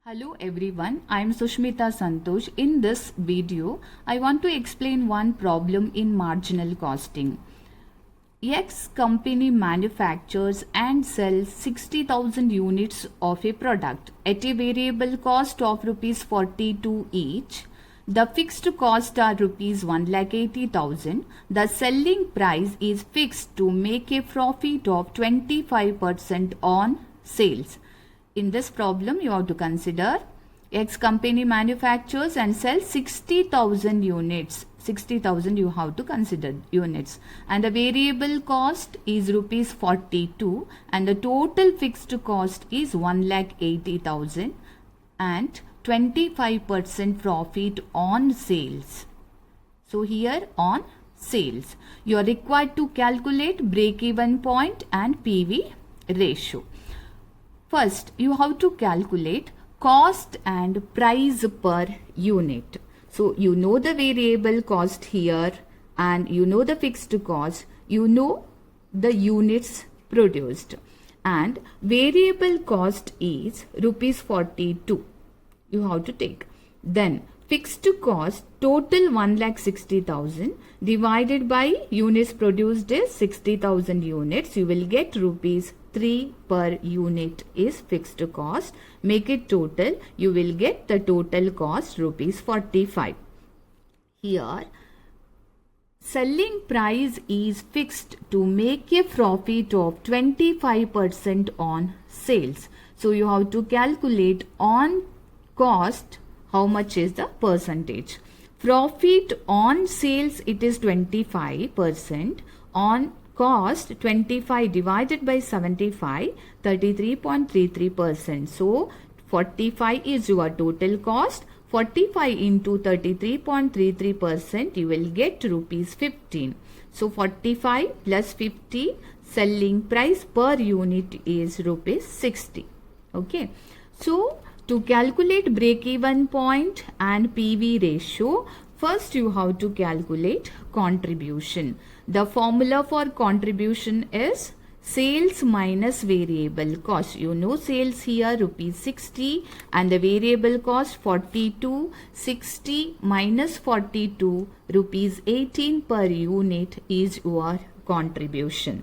Hello everyone, I am Sushmita Santosh. In this video, I want to explain one problem in marginal costing. X company manufactures and sells 60,000 units of a product at a variable cost of rupees 42 each. The fixed cost are rupees 1,80,000. The selling price is fixed to make a profit of 25% on sales. In this problem, you have to consider X company manufactures and sells 60,000 units. 60,000 you have to consider units. And the variable cost is rupees 42 and the total fixed cost is 1,80,000 and 25% profit on sales. So here on sales, you are required to calculate break-even point and PV ratio. First, you have to calculate cost and price per unit. So, you know the variable cost here and you know the fixed cost, you know the units produced. And variable cost is rupees 42. You have to take. Then, fixed cost total 1,60,000 divided by units produced is 60,000 units. You will get rupees 3 per unit is fixed cost. Make it total. You will get the total cost rupees 45. Here, selling price is fixed to make a profit of 25% on sales. So, you have to calculate on cost how much is the percentage. Profit on sales it is 25%. On cost 25 divided by 75, 33.33%. So 45 is your total cost. 45 into 33.33% you will get rupees 15. So 45 plus 50 selling price per unit is rupees 60. Okay. So to calculate break-even point and PV ratio, first you have to calculate contribution. The formula for contribution is sales minus variable cost. You know sales here rupees 60 and the variable cost 42. 60 minus 42 rupees 18 per unit is your contribution.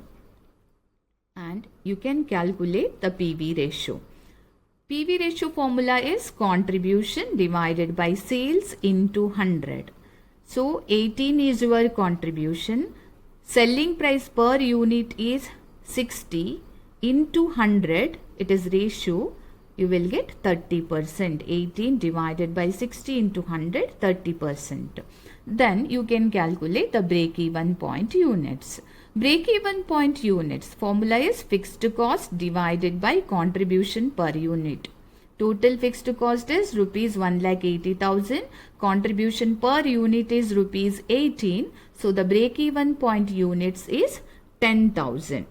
And you can calculate the PV ratio. PV ratio formula is contribution divided by sales into 100. So 18 is your contribution. Selling price per unit is 60 into 100. It is ratio. You will get 30%. 18 divided by 60 into 100, 30%. Then you can calculate the break-even point units. Break-even point units formula is fixed cost divided by contribution per unit. Total fixed cost is rupees 1,80,000. Contribution per unit is rupees 18. So the break-even point units is 10,000.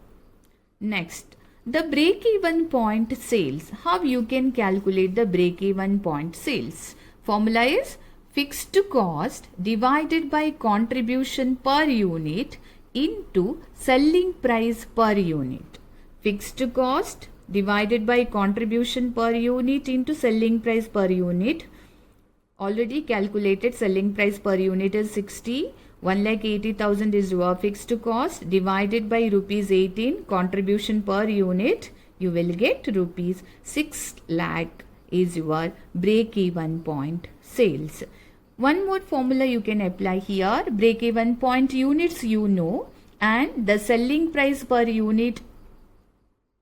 Next, the break-even point sales. How you can calculate the break-even point sales? Formula is fixed cost divided by contribution per unit into selling price per unit. Fixed cost divided by contribution per unit into selling price per unit. Already calculated selling price per unit is 60. 1,80,000 is your fixed cost divided by rupees 18 contribution per unit. You will get rupees 6 lakh is your break-even point sales. One more formula you can apply here. Break-even point units you know and the selling price per unit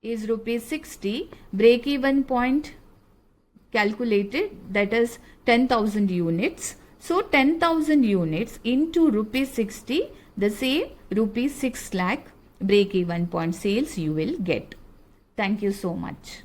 is rupees 60. Break-even point calculated, that is 10,000 units. So 10,000 units into rupees 60, the same rupees 6 lakh break-even point sales you will get. Thank you so much.